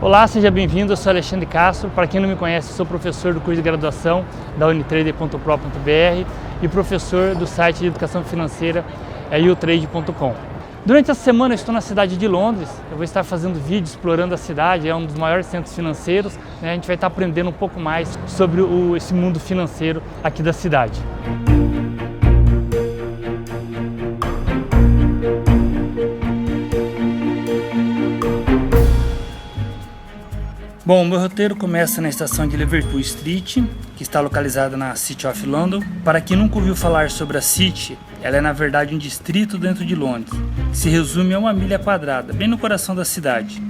Olá, seja bem-vindo, eu sou Alexandre Castro. Para quem não me conhece, sou professor do curso de graduação da unitrader.pro.br e professor do site de educação financeira youtrade.com. Durante essa semana eu estou na cidade de Londres, eu vou estar fazendo vídeos explorando a cidade, é um dos maiores centros financeiros, né? A gente vai estar aprendendo um pouco mais sobre esse mundo financeiro aqui da cidade. Bom, o meu roteiro começa na estação de Liverpool Street, que está localizada na City of London. Para quem nunca ouviu falar sobre a City, ela é na verdade um distrito dentro de Londres, que se resume a 1 milha quadrada, bem no coração da cidade.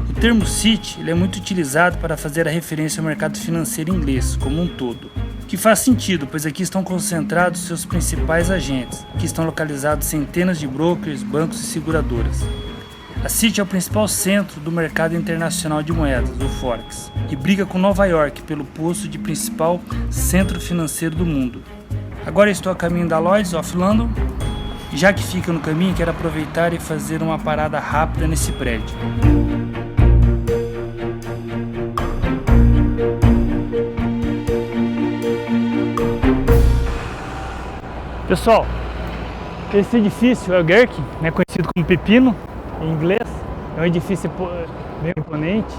O termo City ele é muito utilizado para fazer a referência ao mercado financeiro inglês como um todo, que faz sentido, pois aqui estão concentrados seus principais agentes, que estão localizados centenas de brokers, bancos e seguradoras. A City é o principal centro do mercado internacional de moedas, o Forex, e briga com Nova York pelo posto de principal centro financeiro do mundo. Agora estou a caminho da Lloyd's of London, e já que fica no caminho, quero aproveitar e fazer uma parada rápida nesse prédio. Pessoal, esse edifício é o Gherkin, né, conhecido como Pepino em inglês. É um edifício bem imponente,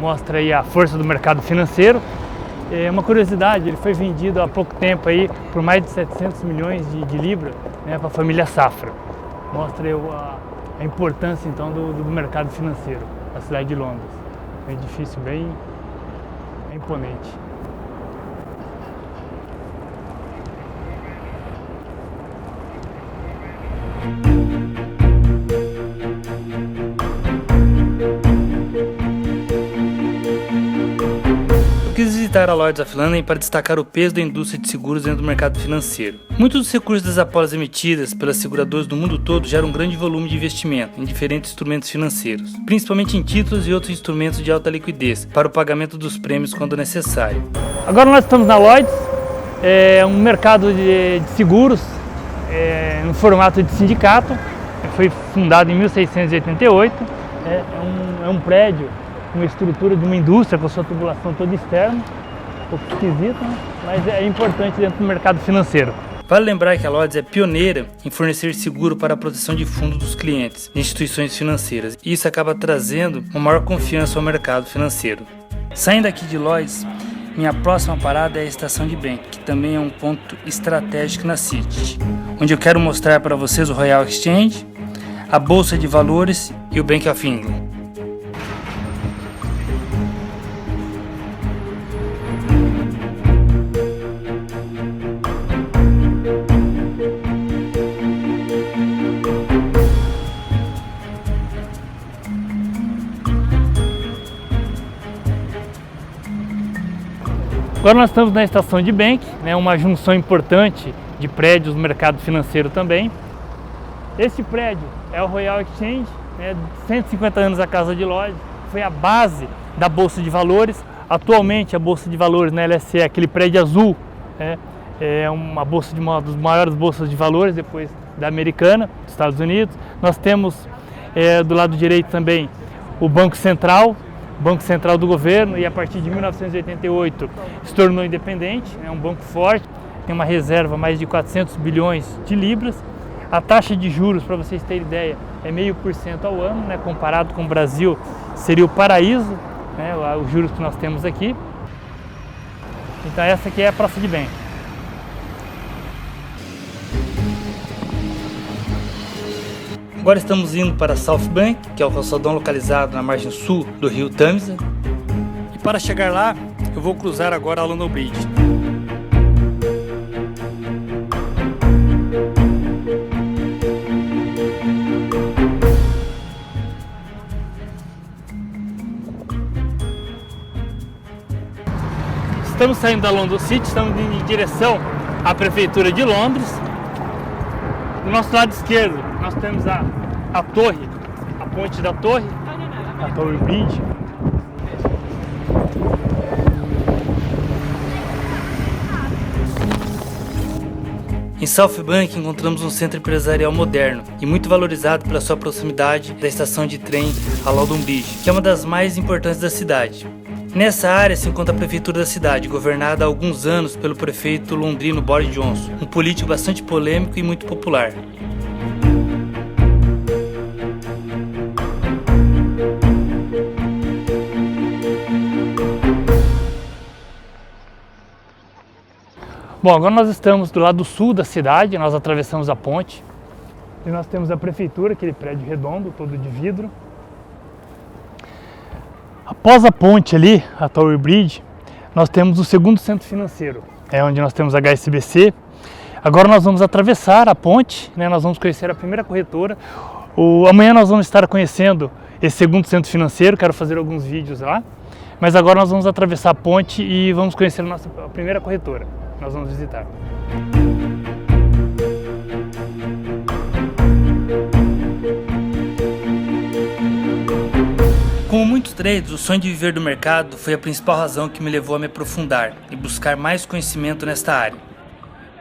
mostra aí a força do mercado financeiro. É uma curiosidade, ele foi vendido há pouco tempo aí por mais de 700 milhões de libras, né, para a família Safra. Mostra aí a importância então do mercado financeiro da cidade de Londres. É um edifício bem imponente. Quis visitar a Lloyd's of London para destacar o peso da indústria de seguros dentro do mercado financeiro. Muitos dos recursos das apólices emitidas pelas seguradoras do mundo todo geram um grande volume de investimento em diferentes instrumentos financeiros, principalmente em títulos e outros instrumentos de alta liquidez, para o pagamento dos prêmios quando necessário. Agora nós estamos na Lloyd's, um mercado de seguros no formato de sindicato. Foi fundado em 1688, é um prédio, uma estrutura de uma indústria com sua tubulação toda externa, um pouco esquisita, né? Mas é importante dentro do mercado financeiro. Vale lembrar que a Lloyd's é pioneira em fornecer seguro para a proteção de fundos dos clientes de instituições financeiras, e isso acaba trazendo uma maior confiança ao mercado financeiro. Saindo aqui de Lloyd's, minha próxima parada é a estação de Bank, que também é um ponto estratégico na City, onde eu quero mostrar para vocês o Royal Exchange, a Bolsa de Valores e o Bank of England. Agora nós estamos na estação de Bank, né, uma junção importante de prédios do mercado financeiro também. Esse prédio é o Royal Exchange, 150 anos a Casa de Lloyd's, foi a base da Bolsa de Valores. Atualmente a Bolsa de Valores na LSE é aquele prédio azul, é uma das maiores bolsas de valores depois da americana, dos Estados Unidos. Nós temos do lado direito também o Banco Central do governo, e a partir de 1988 se tornou independente, é um banco forte, tem uma reserva mais de 400 bilhões de libras. A taxa de juros, para vocês terem ideia, é 0,5% ao ano, né? Comparado com o Brasil, seria o paraíso, né? Os juros que nós temos aqui. Então essa aqui é a Praça de Bank. Agora estamos indo para South Bank, que é o calçadão localizado na margem sul do rio Tâmisa. E para chegar lá, eu vou cruzar agora a London Bridge. Estamos saindo da London City, estamos indo em direção à Prefeitura de Londres. Do nosso lado esquerdo, nós temos a torre, a ponte da torre, a Tower Bridge. Em South Bank encontramos um centro empresarial moderno e muito valorizado pela sua proximidade da estação de trem Alaldon Bridge, que é uma das mais importantes da cidade. Nessa área se encontra a prefeitura da cidade, governada há alguns anos pelo prefeito londrino Boris Johnson, um político bastante polêmico e muito popular. Bom, agora nós estamos do lado sul da cidade, nós atravessamos a ponte e nós temos a prefeitura, aquele prédio redondo, todo de vidro. Após a ponte ali, a Tower Bridge, nós temos o segundo centro financeiro, é onde nós temos a HSBC. Agora nós vamos atravessar a ponte, né, nós vamos conhecer a primeira corretora. Amanhã nós vamos estar conhecendo esse segundo centro financeiro, quero fazer alguns vídeos lá. Mas agora nós vamos atravessar a ponte e vamos conhecer a primeira corretora. Nós vamos visitar. Como muitos traders, o sonho de viver do mercado foi a principal razão que me levou a me aprofundar e buscar mais conhecimento nesta área.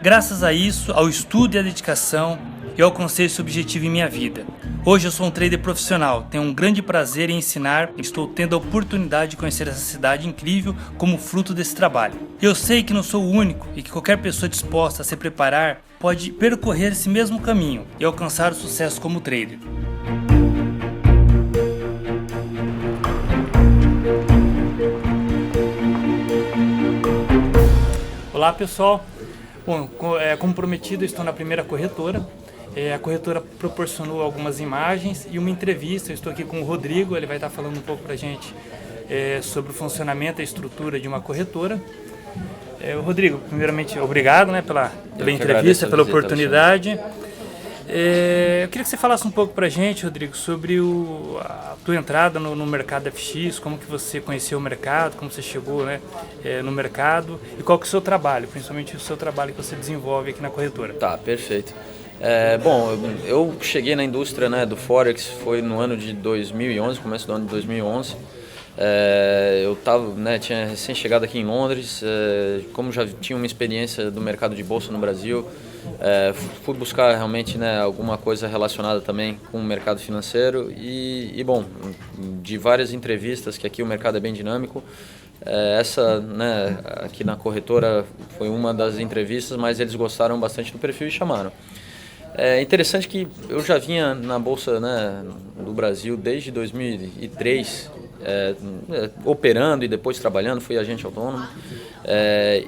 Graças a isso, ao estudo e à dedicação, eu alcancei esse objetivo em minha vida. Hoje eu sou um trader profissional, tenho um grande prazer em ensinar e estou tendo a oportunidade de conhecer essa cidade incrível como fruto desse trabalho. Eu sei que não sou o único e que qualquer pessoa disposta a se preparar pode percorrer esse mesmo caminho e alcançar o sucesso como trader. Olá pessoal, bom, como prometido eu estou na primeira corretora. A corretora proporcionou algumas imagens e uma entrevista. Eu estou aqui com o Rodrigo, ele vai estar falando um pouco para a gente sobre o funcionamento e a estrutura de uma corretora. Rodrigo, primeiramente, obrigado, né, pela entrevista, pela oportunidade. Eu queria que você falasse um pouco para a gente, Rodrigo, sobre a tua entrada no mercado FX, como que você conheceu o mercado, como você chegou, né, no mercado e qual que é o seu trabalho, principalmente o seu trabalho que você desenvolve aqui na corretora. Tá, perfeito. Bom, eu cheguei na indústria, né, do Forex, foi no ano de 2011, começo do ano de 2011. Eu tinha recém chegado aqui em Londres, como já tinha uma experiência do mercado de bolsa no Brasil, fui buscar realmente, né, alguma coisa relacionada também com o mercado financeiro e bom, de várias entrevistas, que aqui o mercado é bem dinâmico, essa, né, aqui na corretora foi uma das entrevistas, mas eles gostaram bastante do perfil e chamaram. É interessante que eu já vinha na Bolsa, né, do Brasil desde 2003, operando e depois trabalhando, fui agente autônomo.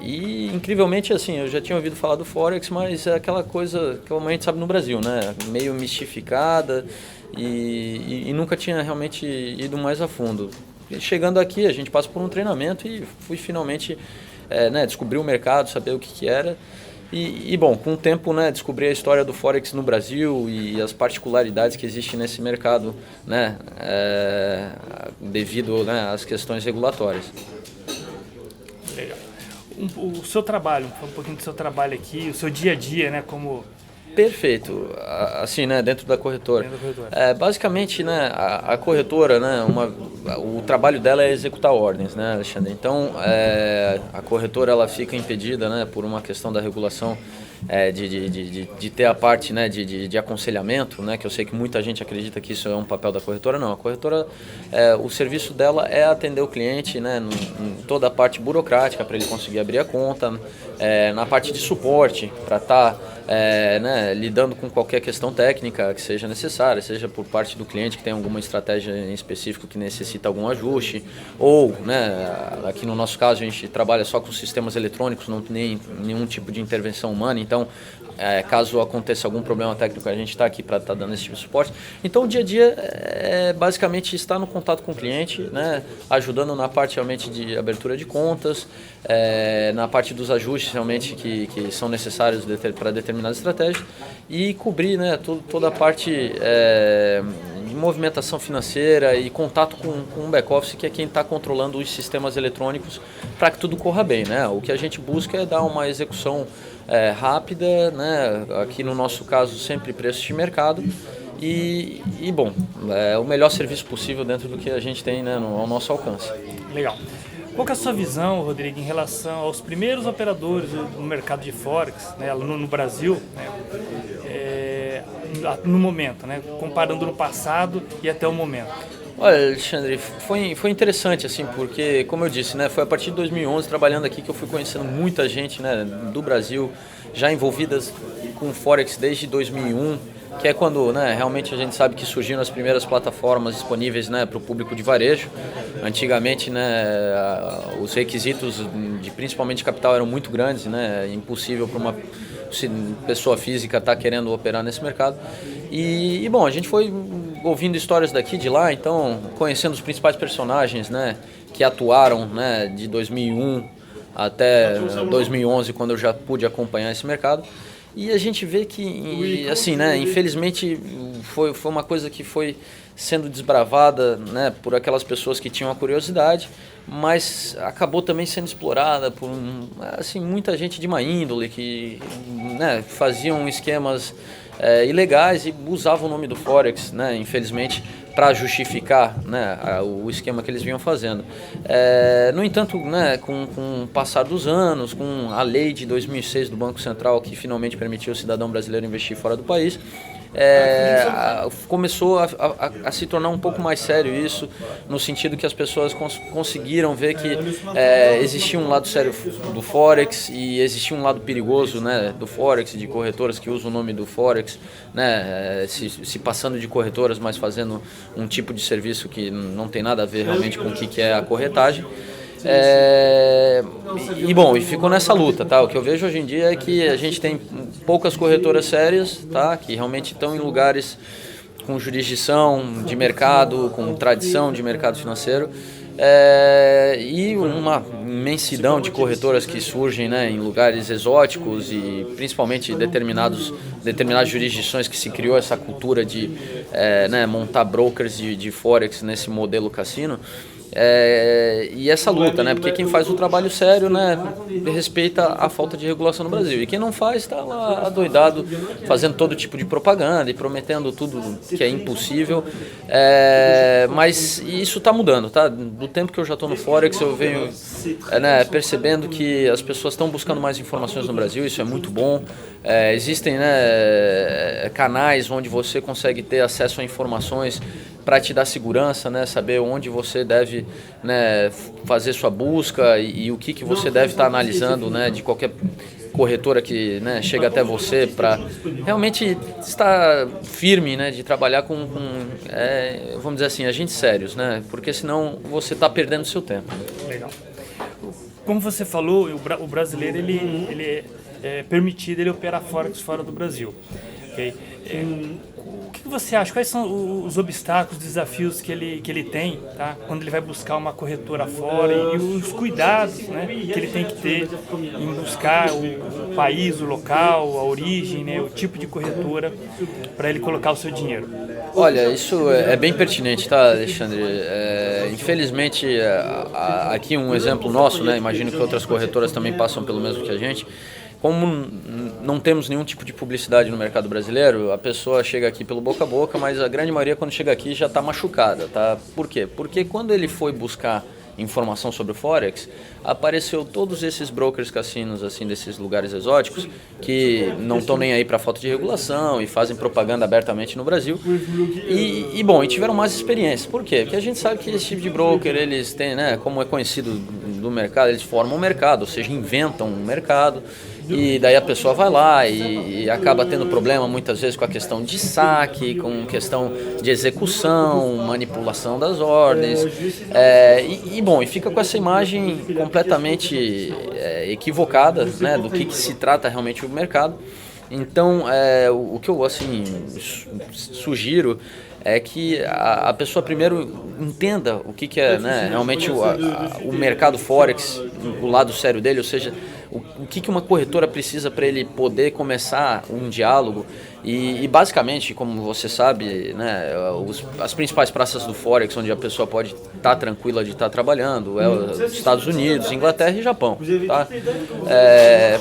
E incrivelmente assim, eu já tinha ouvido falar do Forex, mas é aquela coisa que a gente sabe no Brasil, né, meio mistificada e nunca tinha realmente ido mais a fundo. E chegando aqui, a gente passa por um treinamento e fui finalmente descobrir o mercado, saber o que era. E bom, com o tempo, né, descobri a história do Forex no Brasil e as particularidades que existem nesse mercado, né, devido, né, às questões regulatórias. Legal. O seu trabalho, um pouquinho do seu trabalho aqui, o seu dia a dia, né, como... Perfeito, assim, né, dentro da corretora. Basicamente, né, a corretora, né, o trabalho dela é executar ordens, né, Alexandre? Então, a corretora ela fica impedida, né, por uma questão da regulação de ter a parte, né, de aconselhamento, né, que eu sei que muita gente acredita que isso é um papel da corretora. Não, a corretora, o serviço dela é atender o cliente, né, em toda a parte burocrática para ele conseguir abrir a conta, na parte de suporte para estar lidando com qualquer questão técnica que seja necessária, seja por parte do cliente que tem alguma estratégia em específico que necessita algum ajuste, ou, né, aqui no nosso caso a gente trabalha só com sistemas eletrônicos, não tem nenhum tipo de intervenção humana, então caso aconteça algum problema técnico a gente está aqui para estar dando esse tipo de suporte. Então o dia a dia é basicamente estar no contato com o cliente, né, ajudando na parte realmente de abertura de contas, na parte dos ajustes realmente que são necessários para determinadas estratégias e cobrir, né, toda a parte de movimentação financeira e contato com o back-office, que é quem está controlando os sistemas eletrônicos para que tudo corra bem, né? O que a gente busca é dar uma execução rápida, né? Aqui no nosso caso sempre preço de mercado e bom, o melhor serviço possível dentro do que a gente tem, né, ao nosso alcance. Legal. Qual que é a sua visão, Rodrigo, em relação aos primeiros operadores do mercado de Forex, né, no Brasil, né, no momento, né, comparando no passado e até o momento? Olha, Alexandre, foi interessante, assim, porque, como eu disse, né, foi a partir de 2011, trabalhando aqui, que eu fui conhecendo muita gente, né, do Brasil, já envolvidas com Forex desde 2001, que é quando, né, realmente a gente sabe que surgiram as primeiras plataformas disponíveis, né, para o público de varejo. Antigamente, né, os requisitos de principalmente capital eram muito grandes, né, impossível para uma pessoa física estar querendo operar nesse mercado. Bom, a gente foi ouvindo histórias daqui e de lá, então conhecendo os principais personagens, né, que atuaram, né, de 2001 até 2011, quando eu já pude acompanhar esse mercado. E a gente vê que, assim, né, infelizmente foi uma coisa que foi sendo desbravada, né, por aquelas pessoas que tinham a curiosidade, mas acabou também sendo explorada por assim, muita gente de má índole que, né, faziam esquemas ilegais e usavam o nome do Forex, né, infelizmente, para justificar, né, o esquema que eles vinham fazendo. No entanto, né, com o passar dos anos, com a lei de 2006 do Banco Central, que finalmente permitiu o cidadão brasileiro investir fora do país, começou a se tornar um pouco mais sério isso, no sentido que as pessoas conseguiram ver que existia um lado sério do Forex e existia um lado perigoso, né, do Forex, de corretoras que usam o nome do Forex, né, se passando de corretoras, mas fazendo um tipo de serviço que não tem nada a ver realmente com o que é a corretagem. Bom, e ficou nessa luta, tá? O que eu vejo hoje em dia é que a gente tem poucas corretoras sérias, tá? Que realmente estão em lugares com jurisdição de mercado, com tradição de mercado financeiro, e uma imensidão de corretoras que surgem, né, em lugares exóticos e principalmente determinadas jurisdições que se criou essa cultura de né, montar brokers de Forex nesse modelo cassino. E essa luta, né? Porque quem faz o trabalho sério, né, respeita a falta de regulação no Brasil. E quem não faz está lá adoidado, fazendo todo tipo de propaganda e prometendo tudo que é impossível. Mas isso está mudando, tá? Do tempo que eu já estou no Forex, eu venho né, percebendo que as pessoas estão buscando mais informações no Brasil, isso é muito bom. Existem, né, canais onde você consegue ter acesso a informações para te dar segurança, né, saber onde você deve, né, fazer sua busca e o que você deve estar analisando, né, de qualquer corretora que, né, chega até você, para realmente estar firme, né, de trabalhar com vamos dizer assim, agentes sérios, né, porque senão você está perdendo seu tempo. Legal. Como você falou, o brasileiro ele é permitido ele operar Forex fora do Brasil. Okay? O que você acha? Quais são os obstáculos, os desafios que ele tem, tá? Quando ele vai buscar uma corretora fora e os cuidados, né, que ele tem que ter em buscar o país, o local, a origem, né, o tipo de corretora para ele colocar o seu dinheiro? Olha, isso é bem pertinente, tá, Alexandre? Infelizmente, aqui um exemplo nosso, né? Imagino que outras corretoras também passam pelo mesmo que a gente. Como não temos nenhum tipo de publicidade no mercado brasileiro, a pessoa chega aqui pelo boca a boca, mas a grande maioria quando chega aqui já está machucada, tá? Por quê? Porque quando ele foi buscar informação sobre o Forex, apareceu todos esses brokers cassinos assim desses lugares exóticos que não estão nem aí para falta de regulação e fazem propaganda abertamente no Brasil bom, e tiveram mais experiência. Por quê? Porque a gente sabe que esse tipo de broker, eles têm, né, como é conhecido do mercado, eles formam um mercado, ou seja, inventam um mercado. E daí a pessoa vai lá e acaba tendo problema muitas vezes com a questão de saque, com questão de execução, manipulação das ordens. Bom, e fica com essa imagem completamente equivocada, né, do que se trata realmente o mercado. Então, o que eu assim, sugiro é que a pessoa primeiro entenda o que é, né, realmente o mercado Forex, o lado sério dele, ou seja, o que uma corretora precisa para ele poder começar um diálogo. E basicamente, como você sabe, né, as principais praças do Forex, onde a pessoa pode estar tranquila de estar trabalhando, os Estados Unidos, Inglaterra e Japão. Tá?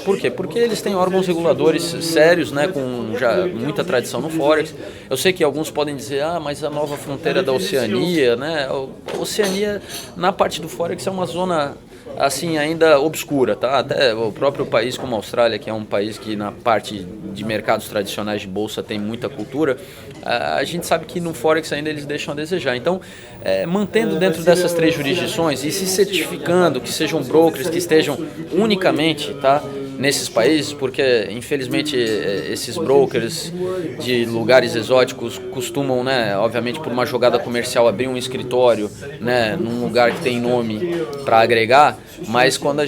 Por quê? Porque eles têm órgãos reguladores sérios, né, com já muita tradição no Forex. Eu sei que alguns podem dizer, mas a nova fronteira da Oceania, né, a Oceania na parte do Forex é uma zona assim, ainda obscura, tá? Até o próprio país como a Austrália, que é um país que na parte de mercados tradicionais de bolsa tem muita cultura, a gente sabe que no Forex ainda eles deixam a desejar. Então, mantendo dentro dessas 3 jurisdições e se certificando que sejam brokers que estejam unicamente, tá, nesses países, porque infelizmente esses brokers de lugares exóticos costumam, né, obviamente por uma jogada comercial, abrir um escritório, né, num lugar que tem nome para agregar, mas quando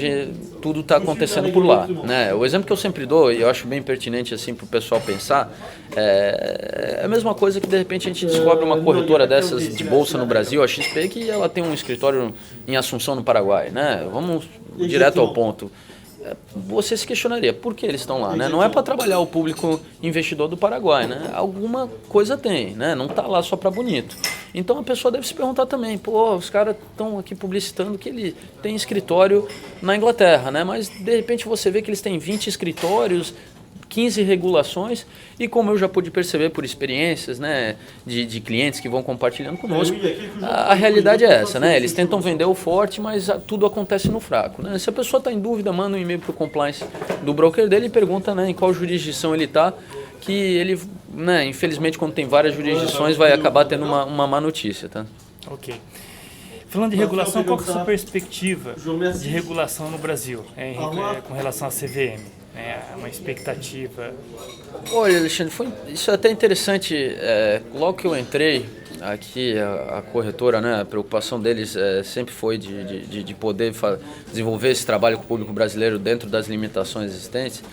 tudo está acontecendo por lá, né? O exemplo que eu sempre dou, e eu acho bem pertinente assim para o pessoal pensar, é a mesma coisa que de repente a gente descobre uma corretora dessas de bolsa no Brasil, a XP, que ela tem um escritório em Assunção, no Paraguai, né? Vamos direto ao ponto. Você se questionaria, por que eles estão lá, né? Não é para trabalhar o público investidor do Paraguai, né? Alguma coisa tem, né? Não está lá só para bonito. Então a pessoa deve se perguntar também, pô, os caras estão aqui publicitando que ele tem escritório na Inglaterra, né? Mas de repente você vê que eles têm 20 escritórios, 15 regulações, e como eu já pude perceber por experiências, né, de clientes que vão compartilhando conosco, a realidade é essa, né? Eles tentam vender o forte, mas tudo acontece no fraco, né? Se a pessoa está em dúvida, manda um e-mail para o compliance do broker dele e pergunta, né, em qual jurisdição ele está, que ele, né, infelizmente, quando tem várias jurisdições, vai acabar tendo uma má notícia, tá? Ok. Falando de regulação, qual que é a sua perspectiva de regulação no Brasil, com relação à CVM? Uma expectativa? Olha, Alexandre, isso é até interessante. Logo que eu entrei aqui, a corretora, né, a preocupação deles sempre foi de poder desenvolver esse trabalho com o público brasileiro dentro das limitações existentes.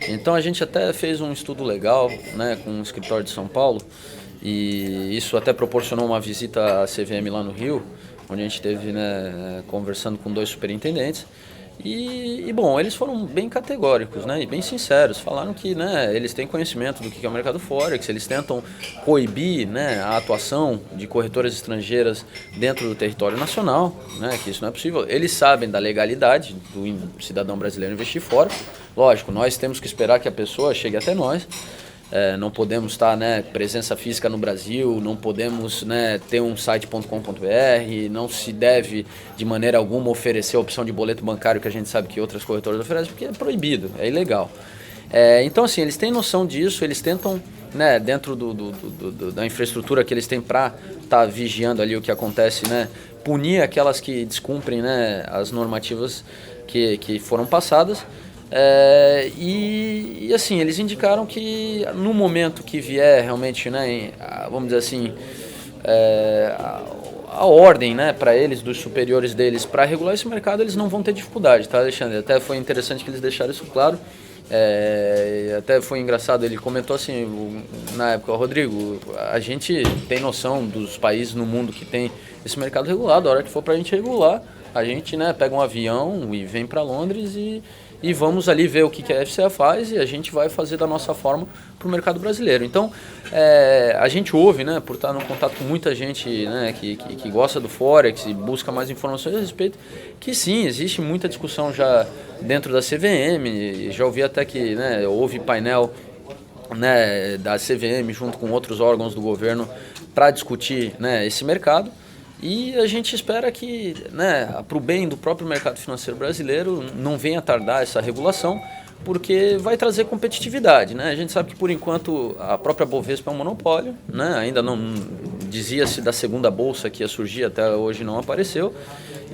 Então a gente até fez um estudo legal, né, com um escritório de São Paulo, e isso até proporcionou uma visita à CVM lá no Rio, onde a gente esteve, né, conversando com 2 superintendentes. E bom, eles foram bem categóricos, né, e bem sinceros, falaram que, né, eles têm conhecimento do que é o mercado Forex, eles tentam coibir, né, a atuação de corretoras estrangeiras dentro do território nacional, né, que isso não é possível. Eles sabem da legalidade do cidadão brasileiro investir fora. Lógico, nós temos que esperar que a pessoa chegue até nós. Não podemos estar, né, presença física no Brasil, não podemos, né, ter um site.com.br, não se deve de maneira alguma oferecer a opção de boleto bancário que a gente sabe que outras corretoras oferecem, porque é proibido, é ilegal. Então, assim, eles têm noção disso, eles tentam, né, dentro da infraestrutura que eles têm para estar vigiando ali o que acontece, né, punir aquelas que descumprem, né, as normativas que foram passadas. E assim, eles indicaram que no momento que vier realmente, né, vamos dizer assim, a ordem, né, para eles, dos superiores deles, para regular esse mercado, eles não vão ter dificuldade, tá, Alexandre? Até foi interessante que eles deixaram isso claro. Até foi engraçado, ele comentou assim, na época, Rodrigo, a gente tem noção dos países no mundo que tem esse mercado regulado, a hora que for para a gente regular, a gente, né, pega um avião e vem para Londres e vamos ali ver o que a FCA faz, e a gente vai fazer da nossa forma para o mercado brasileiro. Então, a gente ouve, né, por estar no contato com muita gente, né, que gosta do Forex e busca mais informações a respeito, que sim, existe muita discussão já dentro da CVM, já ouvi até que, né, houve painel, né, da CVM junto com outros órgãos do governo para discutir, né, esse mercado. E a gente espera que, né, para o bem do próprio mercado financeiro brasileiro, não venha tardar essa regulação, porque vai trazer competitividade, né? A gente sabe que, por enquanto, a própria Bovespa é um monopólio, né? Ainda não dizia-se da segunda bolsa que ia surgir, até hoje não apareceu.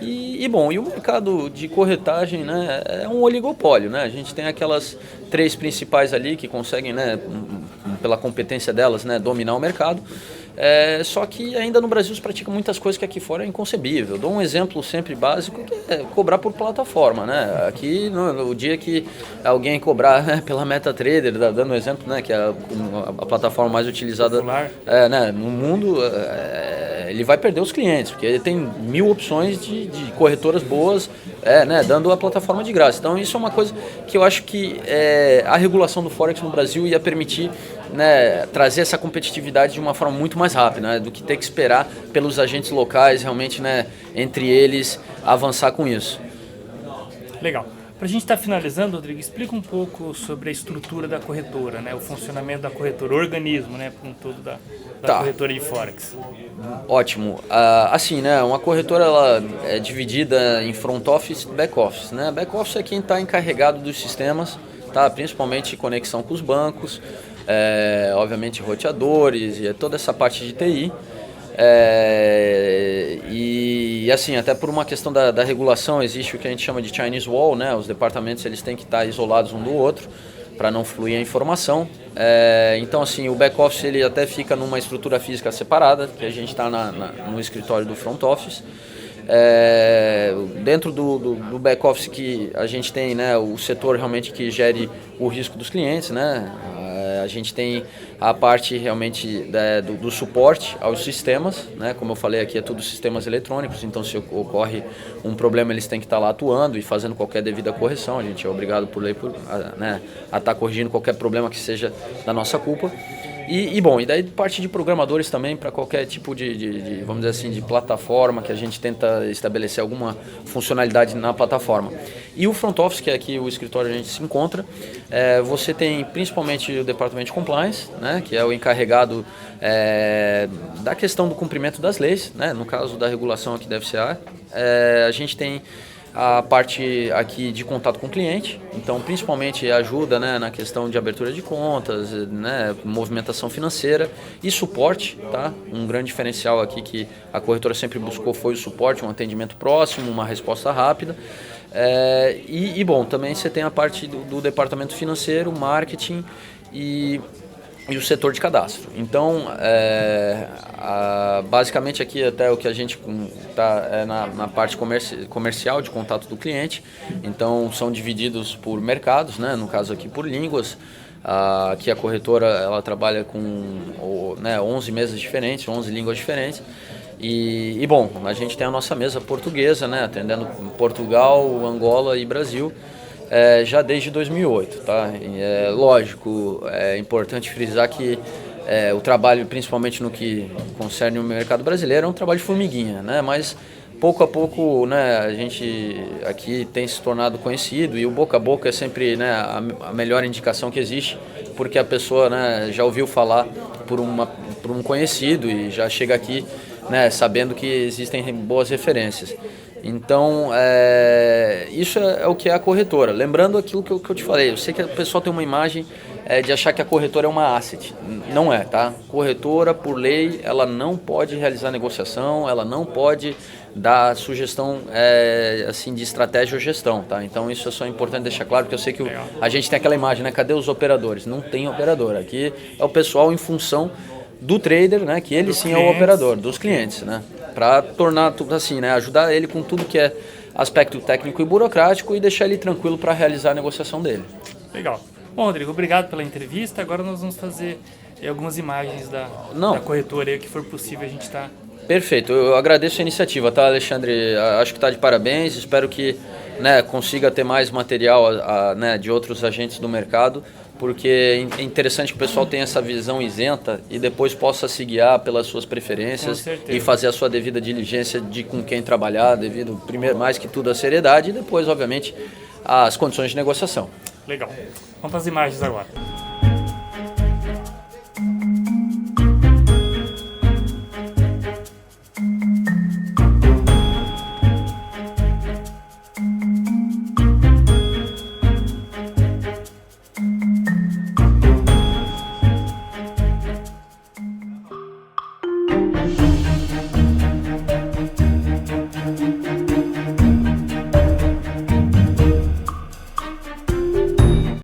E bom, e o mercado de corretagem, né, é um oligopólio, né? A gente tem aquelas 3 principais ali que conseguem, né, pela competência delas, né, dominar o mercado. Só que ainda no Brasil se pratica muitas coisas que aqui fora é inconcebível. Dou um exemplo sempre básico, que é cobrar por plataforma, né? Aqui, no dia que alguém cobrar, né, pela MetaTrader, dando um exemplo, né, que é a plataforma mais utilizada, né, no mundo, ele vai perder os clientes, porque ele tem 1000 opções de corretoras boas, né, dando a plataforma de graça. Então isso é uma coisa que eu acho que a regulação do Forex no Brasil ia permitir, né, trazer essa competitividade de uma forma muito mais rápida, né, do que ter que esperar pelos agentes locais realmente, né, entre eles avançar com isso. Legal. Para a gente estar finalizando, Rodrigo, explica um pouco sobre a estrutura da corretora, né? O funcionamento da corretora, o organismo, né, como um todo da corretora de Forex. Ótimo. Assim, né, uma corretora ela é dividida em front office e back office, né? Back office é quem está encarregado dos sistemas, tá? Principalmente conexão com os bancos, obviamente roteadores e toda essa parte de TI. E assim, até por uma questão da regulação, existe o que a gente chama de Chinese Wall, né? Os departamentos eles têm que estar isolados um do outro para não fluir a informação. Então assim, o back office ele até fica numa estrutura física separada, que a gente está no escritório do front office. Dentro do back office que a gente tem, né, o setor realmente que gere o risco dos clientes, né? A gente tem a parte realmente do suporte aos sistemas, né? Como eu falei aqui, é tudo sistemas eletrônicos, então se ocorre um problema eles têm que estar lá atuando e fazendo qualquer devida correção. A gente é obrigado por lei a estar corrigindo qualquer problema que seja da nossa culpa. E daí parte de programadores também para qualquer tipo de, vamos dizer assim, de plataforma que a gente tenta estabelecer alguma funcionalidade na plataforma. E o front office, que é aqui o escritório a gente se encontra, você tem principalmente o departamento de compliance, né, que é o encarregado da questão do cumprimento das leis, né, no caso da regulação aqui da FCA. A gente tem a parte aqui de contato com o cliente, então principalmente ajuda, né, na questão de abertura de contas, né, movimentação financeira e suporte, tá? Um grande diferencial aqui que a corretora sempre buscou foi o suporte, um atendimento próximo, uma resposta rápida. Bom, também você tem a parte do departamento financeiro, marketing e o setor de cadastro. Então, basicamente aqui até o que a gente está na parte comercial de contato do cliente. Então, são divididos por mercados, né? No caso aqui por línguas. Aqui a corretora ela trabalha com 11 mesas diferentes, 11 línguas diferentes. Bom, a gente tem a nossa mesa portuguesa, né? Atendendo Portugal, Angola e Brasil. Já desde 2008, tá? Lógico, é importante frisar que o trabalho, principalmente no que concerne o mercado brasileiro, é um trabalho de formiguinha, né? Mas pouco a pouco, né, a gente aqui tem se tornado conhecido e o boca a boca é sempre, né, a melhor indicação que existe, porque a pessoa, né, já ouviu falar por um conhecido e já chega aqui, né, sabendo que existem boas referências. Então, isso é o que é a corretora. Lembrando aquilo que eu te falei, eu sei que o pessoal tem uma imagem de achar que a corretora é uma asset. Não é, tá? Corretora, por lei, ela não pode realizar negociação, ela não pode dar sugestão assim, de estratégia ou gestão, tá? Então, isso é só importante deixar claro, porque eu sei que a gente tem aquela imagem, né? Cadê os operadores? Não tem operador. Aqui é o pessoal em função do trader, né? Que ele sim é o operador, dos clientes, né? Para tornar tudo assim, né? Ajudar ele com tudo que é aspecto técnico e burocrático e deixar ele tranquilo para realizar a negociação dele. Legal. Bom, Rodrigo, obrigado pela entrevista. Agora nós vamos fazer algumas imagens da corretora aí, que for possível a gente estar... Perfeito, eu agradeço a iniciativa, tá, Alexandre? Acho que está de parabéns, espero que, né, consiga ter mais material né, de outros agentes do mercado, porque é interessante que o pessoal tenha essa visão isenta e depois possa se guiar pelas suas preferências e fazer a sua devida diligência de com quem trabalhar, devido, primeiro, mais que tudo, à seriedade e depois, obviamente, às condições de negociação. Legal. Vamos para as imagens agora.